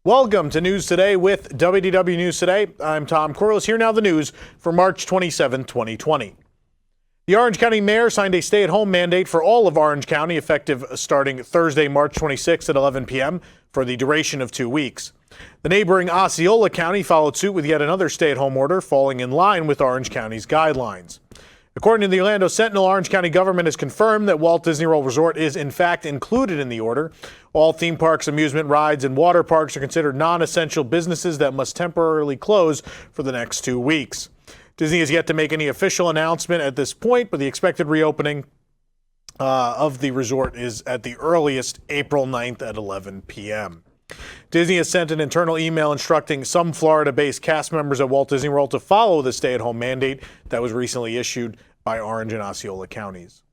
Welcome to News Today with WDW News Today. I'm Tom Corliss. Here now the news for March 27, 2020. The Orange County Mayor signed a stay-at-home mandate for all of Orange County effective starting Thursday, March 26 at 11 p.m. for the duration of 2 weeks. The neighboring Osceola County followed suit with yet another stay-at-home order, falling in line with Orange County's guidelines. According to the Orlando Sentinel, Orange County government has confirmed that Walt Disney World Resort is in fact included in the order. All theme parks, amusement rides, and water parks are considered non-essential businesses that must temporarily close for the next 2 weeks. Disney has yet to make any official announcement at this point, but the expected reopening of the resort is at the earliest April 9th at 11 p.m. Disney has sent an internal email instructing some Florida-based cast members at Walt Disney World to follow the stay-at-home mandate that was recently issued by Orange and Osceola counties.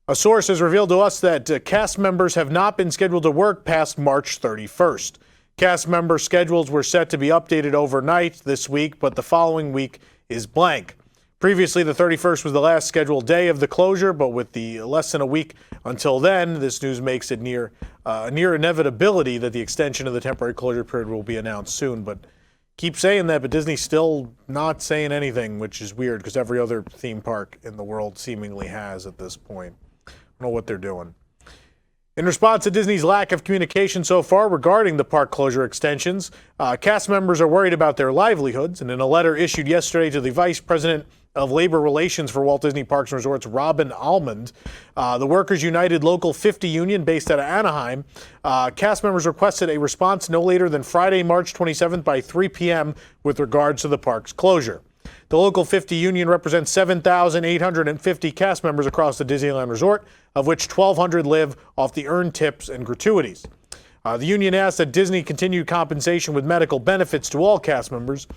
A source has revealed to us that cast members have not been scheduled to work past March 31st. Cast member schedules were set to be updated overnight this week, but the following week is blank. Previously, the 31st was the last scheduled day of the closure, but with the less than a week until then, this news makes it near inevitability that the extension of the temporary closure period will be announced soon. But keep saying that, but Disney's still not saying anything, which is weird because every other theme park in the world seemingly has at this point. I don't know what they're doing. In response to Disney's lack of communication so far regarding the park closure extensions, cast members are worried about their livelihoods, and in a letter issued yesterday to the Vice President of Labor Relations for Walt Disney Parks and Resorts, Robin Almond, the Workers United Local 50 Union based out of Anaheim, cast members requested a response no later than Friday, March 27th by 3 p.m. with regards to the park's closure. The Local 50 Union represents 7,850 cast members across the Disneyland Resort, of which 1,200 live off the earned tips and gratuities. The union asked that Disney continue compensation with medical benefits to all cast members.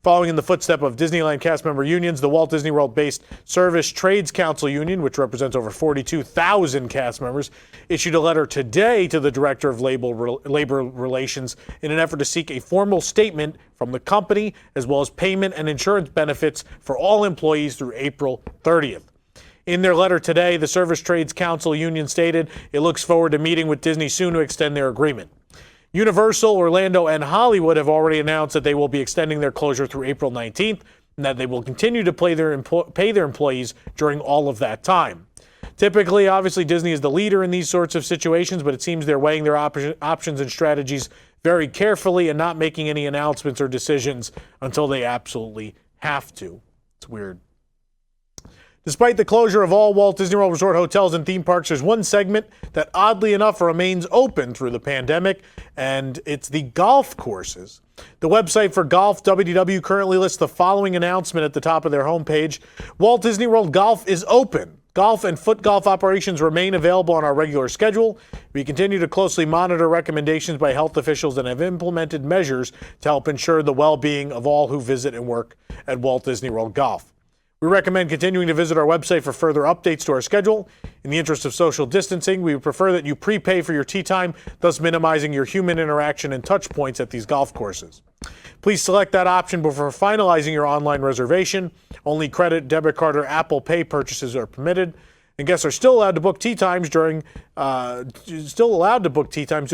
Following in the footstep of Disneyland cast member unions, the Walt Disney World-based Service Trades Council Union, which represents over 42,000 cast members, issued a letter today to the Director of Labor Relations in an effort to seek a formal statement from the company, as well as payment and insurance benefits for all employees through April 30th. In their letter today, the Service Trades Council Union stated it looks forward to meeting with Disney soon to extend their agreement. Universal, Orlando, and Hollywood have already announced that they will be extending their closure through April 19th and that they will continue to pay their employees during all of that time. Typically, obviously, Disney is the leader in these sorts of situations, but it seems they're weighing their options and strategies very carefully and not making any announcements or decisions until they absolutely have to. It's weird. Despite the closure of all Walt Disney World Resort hotels and theme parks, there's one segment that oddly enough remains open through the pandemic, and it's the golf courses. The website for golf, WDW, currently lists the following announcement at the top of their homepage. Walt Disney World Golf is open. Golf and foot golf operations remain available on our regular schedule. We continue to closely monitor recommendations by health officials and have implemented measures to help ensure the well-being of all who visit and work at Walt Disney World Golf. We recommend continuing to visit our website for further updates to our schedule. In the interest of social distancing, we would prefer that you prepay for your tee time, thus minimizing your human interaction and touch points at these golf courses. Please select that option before finalizing your online reservation. Only credit, debit card, or Apple Pay purchases are permitted. And guests are still allowed to book tee times due to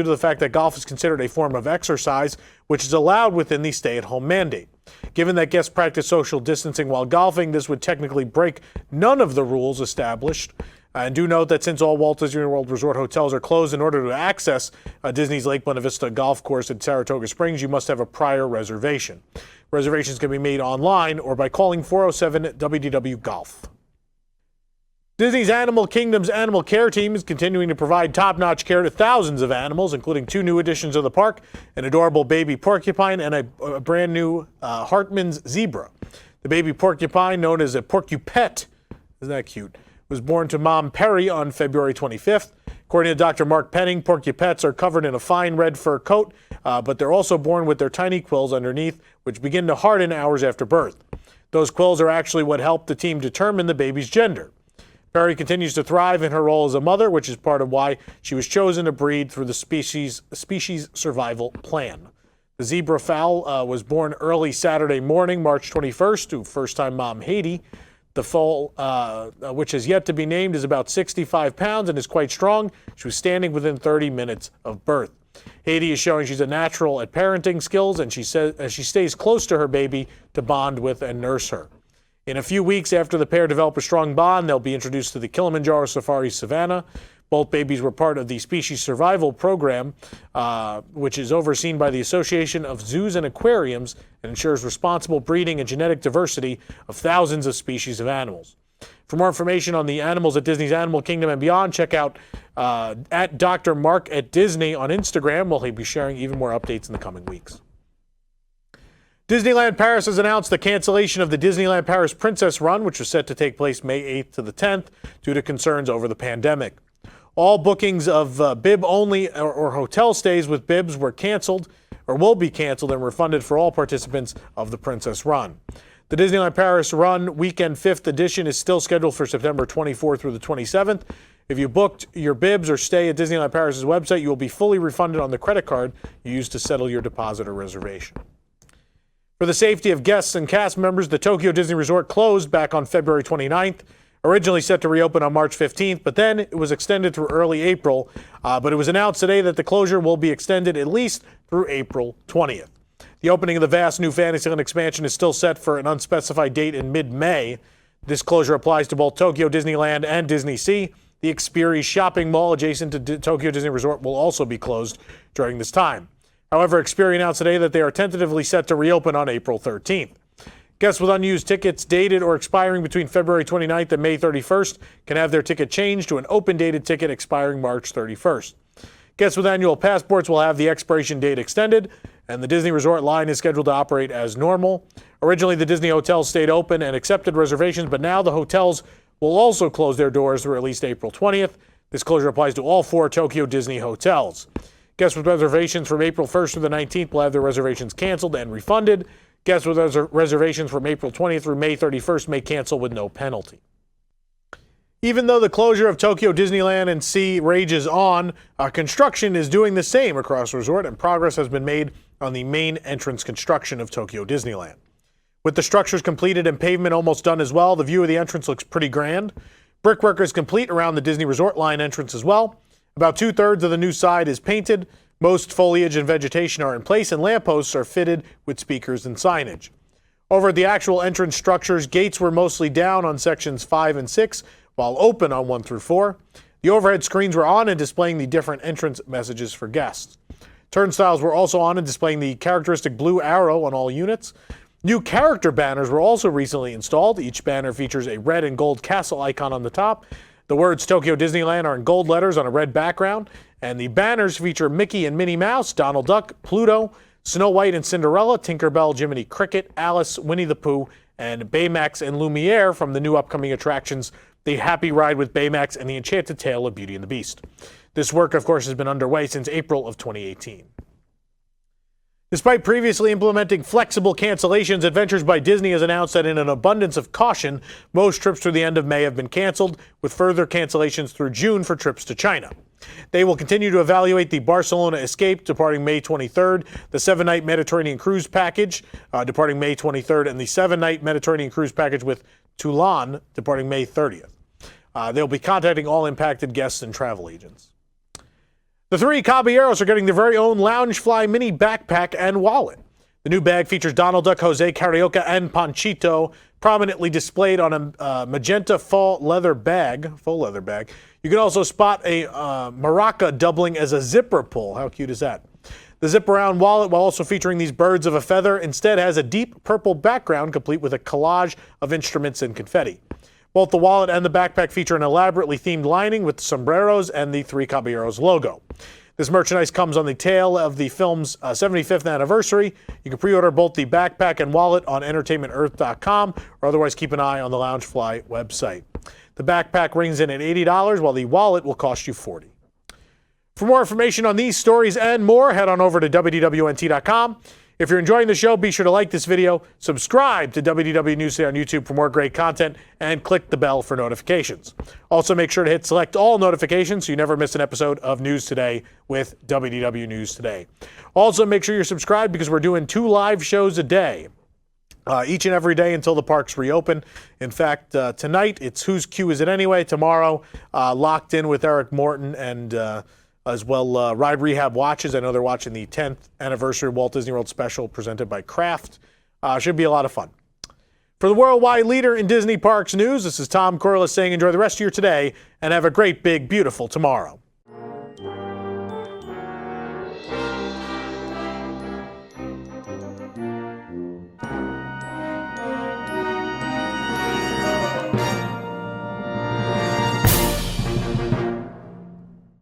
the fact that golf is considered a form of exercise, which is allowed within the stay-at-home mandate. Given that guests practice social distancing while golfing, this would technically break none of the rules established. And do note that since all Walt Disney World Resort hotels are closed, in order to access Disney's Lake Buena Vista golf course at Saratoga Springs, you must have a prior reservation. Reservations can be made online or by calling 407-WDW-GOLF. Disney's Animal Kingdom's animal care team is continuing to provide top-notch care to thousands of animals, including 2 new additions to the park, an adorable baby porcupine and a brand new Hartman's zebra. The baby porcupine, known as a porcupette, isn't that cute, was born to Mom Perry on February 25th. According to Dr. Mark Penning, porcupettes are covered in a fine red fur coat, but they're also born with their tiny quills underneath, which begin to harden hours after birth. Those quills are actually what help the team determine the baby's gender. Perry continues to thrive in her role as a mother, which is part of why she was chosen to breed through the species survival plan. The zebra fowl was born early Saturday morning, March 21st, to first-time mom Haiti. The foal, which is yet to be named, is about 65 pounds and is quite strong. She was standing within 30 minutes of birth. Haiti is showing she's a natural at parenting skills, and she stays close to her baby to bond with and nurse her. In a few weeks after the pair develop a strong bond, they'll be introduced to the Kilimanjaro Safari Savannah. Both babies were part of the Species Survival Program, which is overseen by the Association of Zoos and Aquariums and ensures responsible breeding and genetic diversity of thousands of species of animals. For more information on the animals at Disney's Animal Kingdom and beyond, check out at Dr. Mark at Disney on Instagram, where he'll be sharing even more updates in the coming weeks. Disneyland Paris has announced the cancellation of the Disneyland Paris Princess Run, which was set to take place May 8th to the 10th due to concerns over the pandemic. All bookings of bib-only or hotel stays with bibs were canceled or will be canceled and refunded for all participants of the Princess Run. The Disneyland Paris Run Weekend 5th edition is still scheduled for September 24th through the 27th. If you booked your bibs or stay at Disneyland Paris's website, you will be fully refunded on the credit card you used to settle your deposit or reservation. For the safety of guests and cast members, the Tokyo Disney Resort closed back on February 29th. Originally set to reopen on March 15th, but then it was extended through early April. But it was announced today that the closure will be extended at least through April 20th. The opening of the vast new Fantasyland expansion is still set for an unspecified date in mid-May. This closure applies to both Tokyo Disneyland and Disney Sea. The Experi shopping mall adjacent to Tokyo Disney Resort will also be closed during this time. However, Experi announced today that they are tentatively set to reopen on April 13th. Guests with unused tickets dated or expiring between February 29th and May 31st can have their ticket changed to an open-dated ticket expiring March 31st. Guests with annual passports will have the expiration date extended, and the Disney Resort line is scheduled to operate as normal. Originally, the Disney hotels stayed open and accepted reservations, but now the hotels will also close their doors through at least April 20th. This closure applies to all 4 Tokyo Disney hotels. Guests with reservations from April 1st through the 19th will have their reservations canceled and refunded. Guests with reservations from April 20th through May 31st may cancel with no penalty. Even though the closure of Tokyo Disneyland and Sea rages on, construction is doing the same across the resort, and progress has been made on the main entrance construction of Tokyo Disneyland. With the structures completed and pavement almost done as well, the view of the entrance looks pretty grand. Brickwork is complete around the Disney Resort line entrance as well. About 2/3 of the new side is painted. Most foliage and vegetation are in place, and lampposts are fitted with speakers and signage. Over at the actual entrance structures, gates were mostly down on sections 5 and 6, while open on 1 through 4. The overhead screens were on and displaying the different entrance messages for guests. Turnstiles were also on and displaying the characteristic blue arrow on all units. New character banners were also recently installed. Each banner features a red and gold castle icon on the top. The words Tokyo Disneyland are in gold letters on a red background, and the banners feature Mickey and Minnie Mouse, Donald Duck, Pluto, Snow White and Cinderella, Tinkerbell, Jiminy Cricket, Alice, Winnie the Pooh, and Baymax and Lumiere from the new upcoming attractions, The Happy Ride with Baymax and The Enchanted Tale of Beauty and the Beast. This work, of course, has been underway since April of 2018. Despite previously implementing flexible cancellations, Adventures by Disney has announced that in an abundance of caution, most trips through the end of May have been canceled, with further cancellations through June for trips to China. They will continue to evaluate the Barcelona Escape, departing May 23rd, the 7-night Mediterranean Cruise Package, departing May 23rd, and the 7-night Mediterranean Cruise Package with Toulon, departing May 30th. They'll be contacting all impacted guests and travel agents. The 3 Caballeros are getting their very own Loungefly mini backpack and wallet. The new bag features Donald Duck, Jose, Carioca, and Panchito prominently displayed on a magenta faux leather bag. You can also spot a maraca doubling as a zipper pull. How cute is that? The zip-around wallet, while also featuring these birds of a feather, instead has a deep purple background complete with a collage of instruments and confetti. Both the wallet and the backpack feature an elaborately themed lining with sombreros and the 3 Caballeros logo. This merchandise comes on the tail of the film's 75th anniversary. You can pre-order both the backpack and wallet on entertainmentearth.com or otherwise keep an eye on the Loungefly website. The backpack rings in at $80 while the wallet will cost you $40. For more information on these stories and more, head on over to WDWNT.com. If you're enjoying the show, be sure to like this video, subscribe to WDW News Today on YouTube for more great content, and click the bell for notifications. Also, make sure to hit select all notifications so you never miss an episode of News Today with WDW News Today. Also, make sure you're subscribed because we're doing 2 live shows a day, each and every day until the parks reopen. In fact, tonight it's Whose Cue Is It Anyway? Tomorrow, Locked In with Eric Morton and as well. Ride Rehab watches. I know they're watching the 10th anniversary Walt Disney World special presented by Kraft. Should be a lot of fun. For the worldwide leader in Disney Parks news, this is Tom Corliss saying enjoy the rest of your today and have a great, big, beautiful tomorrow.